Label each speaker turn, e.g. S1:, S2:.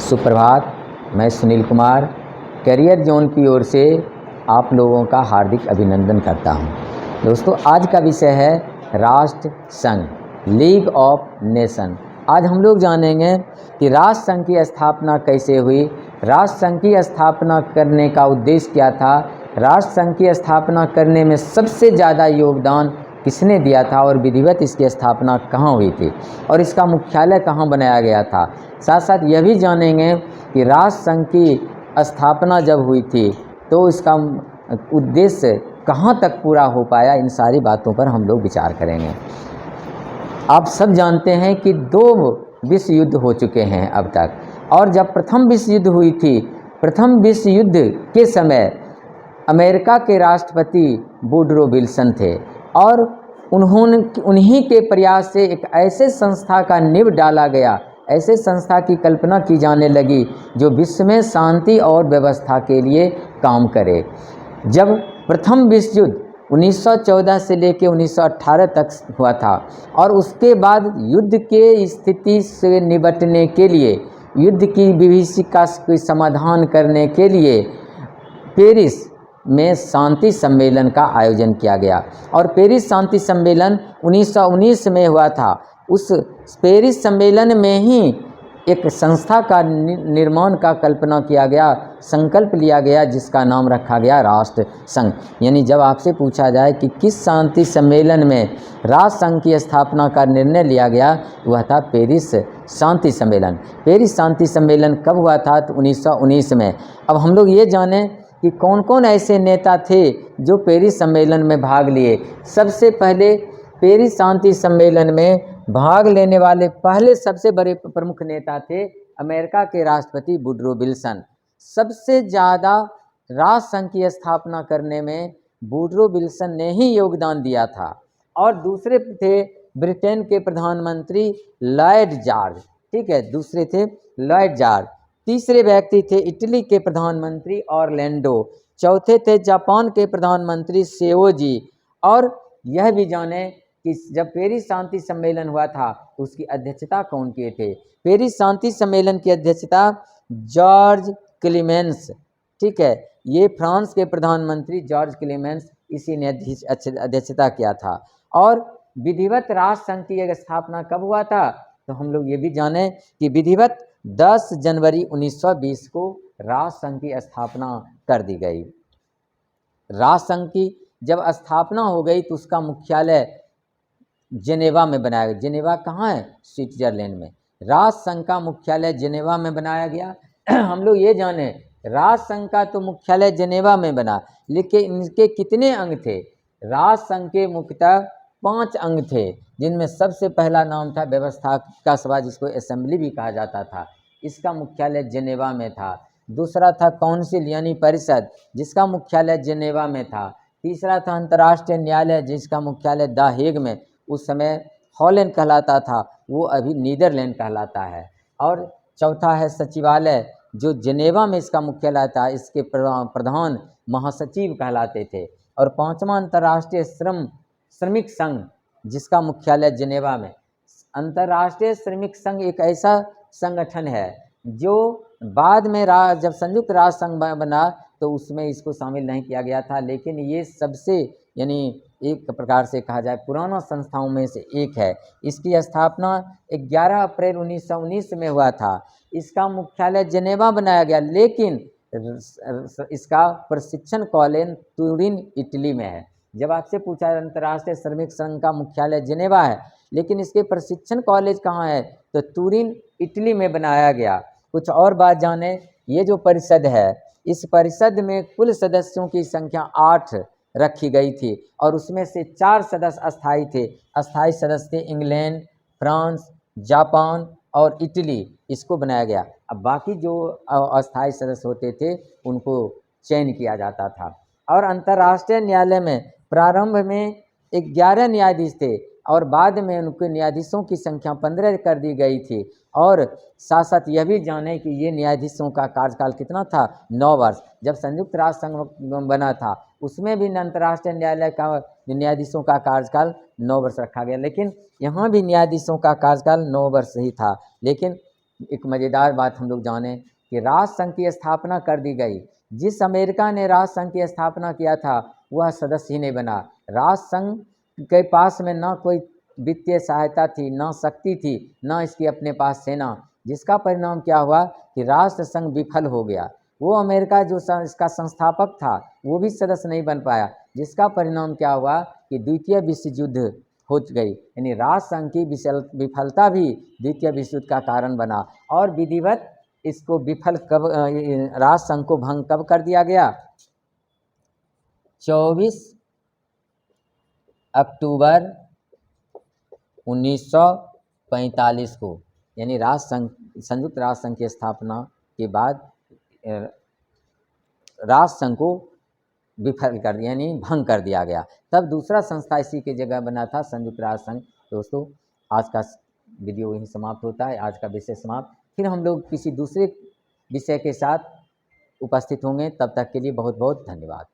S1: सुप्रभात। मैं Sunil Kumar career zone की ओर से आप लोगों का हार्दिक अभिनंदन करता हूं। दोस्तों, आज का विषय है राष्ट्र संघ, लीग ऑफ नेशन। आज हम लोग जानेंगे कि राष्ट्र संघ की स्थापना कैसे हुई, राष्ट्र संघ की स्थापना करने का उद्देश्य क्या था, राष्ट्र संघ की स्थापना करने में सबसे ज़्यादा योगदान किसने दिया था और विधिवत इसकी स्थापना कहाँ हुई थी और इसका मुख्यालय कहाँ बनाया गया था। साथ साथ यह भी जानेंगे कि राष्ट्र संघ की स्थापना जब हुई थी तो इसका उद्देश्य कहाँ तक पूरा हो पाया, इन सारी बातों पर हम लोग विचार करेंगे। आप सब जानते हैं कि 2 विश्व युद्ध हो चुके हैं अब तक, और जब प्रथम विश्व युद्ध हुई थी, प्रथम विश्व युद्ध के समय अमेरिका के राष्ट्रपति वुडरो विल्सन थे और उन्हीं के प्रयास से एक ऐसे संस्था का नींव डाला गया, ऐसे संस्था की कल्पना की जाने लगी जो विश्व में शांति और व्यवस्था के लिए काम करे। जब प्रथम विश्व युद्ध 1914 से लेकर 1918 तक हुआ था और उसके बाद युद्ध के स्थिति से निपटने के लिए, युद्ध की विभीषिका का समाधान करने के लिए पेरिस में शांति सम्मेलन का आयोजन किया गया और पेरिस शांति सम्मेलन 1919 में हुआ था। उस पेरिस सम्मेलन में ही एक संस्था का निर्माण का कल्पना किया गया, संकल्प लिया गया, जिसका नाम रखा गया राष्ट्र संघ। यानी जब आपसे पूछा जाए कि किस शांति सम्मेलन में राष्ट्र संघ की स्थापना का निर्णय लिया गया, वह था पेरिस शांति सम्मेलन। पेरिस शांति सम्मेलन कब हुआ था? तो 1919 में। अब हम लोग ये जानें कि कौन कौन ऐसे नेता थे जो पेरिस सम्मेलन में भाग लिए। सबसे पहले पेरिस शांति सम्मेलन में भाग लेने वाले पहले सबसे बड़े प्रमुख नेता थे अमेरिका के राष्ट्रपति वुडरो विल्सन। सबसे ज़्यादा राष्ट्र संघ की स्थापना करने में वुडरो विल्सन ने ही योगदान दिया था। और दूसरे थे ब्रिटेन के प्रधानमंत्री लॉयड जॉर्ज, ठीक है, दूसरे थे लॉयड जॉर्ज। तीसरे व्यक्ति थे इटली के प्रधानमंत्री ऑरलैंडो। चौथे थे जापान के प्रधानमंत्री सेओजी। और यह भी जाने कि जब पेरिस शांति सम्मेलन हुआ था तो उसकी अध्यक्षता कौन किए थे? पेरिस शांति सम्मेलन की अध्यक्षता जॉर्ज क्लेमेंस, ठीक है, ये फ्रांस के प्रधानमंत्री जॉर्ज क्लेमेंस, इसी ने अध्यक्षता किया था। और विधिवत राष्ट्र संघ की स्थापना कब हुआ था? तो हम लोग ये भी जाने कि विधिवत 10 जनवरी 1920 को राष्ट्र संघ की स्थापना कर दी गई। राष्ट्र संघ की जब स्थापना हो गई तो उसका मुख्यालय जेनेवा में बनाया गया। जेनेवा कहाँ है? स्विट्जरलैंड में। राष्ट्र संघ का मुख्यालय जेनेवा में बनाया गया। हम लोग ये जाने राष्ट्र संघ का तो मुख्यालय जेनेवा में बना, लेकिन इनके कितने अंग थे? राष्ट्र संघ के मुख्यतः 5 अंग थे, जिनमें सबसे पहला नाम था व्यवस्थापिका सभा, जिसको असेंबली भी कहा जाता था, इसका मुख्यालय जेनेवा में था। दूसरा था काउंसिल यानी परिषद, जिसका मुख्यालय जेनेवा में था। तीसरा था अंतर्राष्ट्रीय न्यायालय, जिसका मुख्यालय द हेग में, उस समय हॉलैंड कहलाता था, वो अभी नीदरलैंड कहलाता है। और चौथा है सचिवालय, जो जेनेवा में इसका मुख्यालय था, इसके प्रधान महासचिव कहलाते थे। और पांचवा अंतर्राष्ट्रीय श्रमिक संघ, जिसका मुख्यालय जेनेवा में। अंतर्राष्ट्रीय श्रमिक संघ एक ऐसा संगठन है जो बाद में जब संयुक्त राष्ट्र संघ बना तो उसमें इसको शामिल नहीं किया गया था, लेकिन ये सबसे यानी एक प्रकार से कहा जाए पुराना संस्थाओं में से एक है। इसकी स्थापना 11 अप्रैल 1919 में हुआ था। इसका मुख्यालय जेनेवा बनाया गया, लेकिन इसका प्रशिक्षण कॉलेज तुरिन इटली में है। जब आपसे पूछा अंतर्राष्ट्रीय श्रमिक संघ का मुख्यालय जेनेवा है, लेकिन इसके प्रशिक्षण कॉलेज कहाँ है? तो तुरिन इटली में बनाया गया। कुछ और बात जाने, ये जो परिषद है, इस परिषद में कुल सदस्यों की संख्या 8 रखी गई थी और उसमें से 4 सदस्य अस्थायी थे। अस्थायी सदस्य थे इंग्लैंड, फ्रांस, जापान और इटली, इसको बनाया गया। अब बाकी जो अस्थायी सदस्य होते थे उनको चयन किया जाता था। और अंतर्राष्ट्रीय न्यायालय में प्रारंभ में 11 न्यायाधीश थे और बाद में उनके न्यायाधीशों की संख्या 15 कर दी गई थी। और साथ साथ यह भी जाने कि ये न्यायाधीशों का कार्यकाल कितना था? 9 वर्ष। जब संयुक्त राष्ट्र संघ बना था उसमें भी अंतर्राष्ट्रीय न्यायालय का न्यायाधीशों का कार्यकाल 9 वर्ष रखा गया, लेकिन यहाँ भी न्यायाधीशों का कार्यकाल 9 वर्ष ही था। लेकिन एक मज़ेदार बात हम लोग जाने कि राष्ट्र संघ की स्थापना कर दी गई। जिस अमेरिका ने राष्ट्र संघ की स्थापना किया था वह सदस्य ही नहीं बना। राष्ट्र संघ के पास में न कोई वित्तीय सहायता थी, न शक्ति थी, न इसकी अपने पास सेना, जिसका परिणाम क्या हुआ कि राष्ट्र संघ विफल हो गया। वो अमेरिका जो इसका संस्थापक था वो भी सदस्य नहीं बन पाया, जिसका परिणाम क्या हुआ कि द्वितीय विश्व युद्ध हो गई। यानी राष्ट्र संघ की विफलता भी द्वितीय विश्व युद्ध का कारण बना। और विधिवत इसको विफल कब, राष्ट्र संघ को भंग कब कर दिया गया? 24 अक्टूबर 1945 को, यानी संयुक्त राष्ट्र संघ की स्थापना के बाद राष्ट्र संघ को विफल कर दिया, यानी भंग कर दिया गया। तब दूसरा संस्था इसी के जगह बना था, संयुक्त राष्ट्र संघ। दोस्तों, आज का वीडियो यहीं समाप्त होता है, आज का विषय समाप्त। फिर हम लोग किसी दूसरे विषय के साथ उपस्थित होंगे। तब तक के लिए बहुत बहुत धन्यवाद।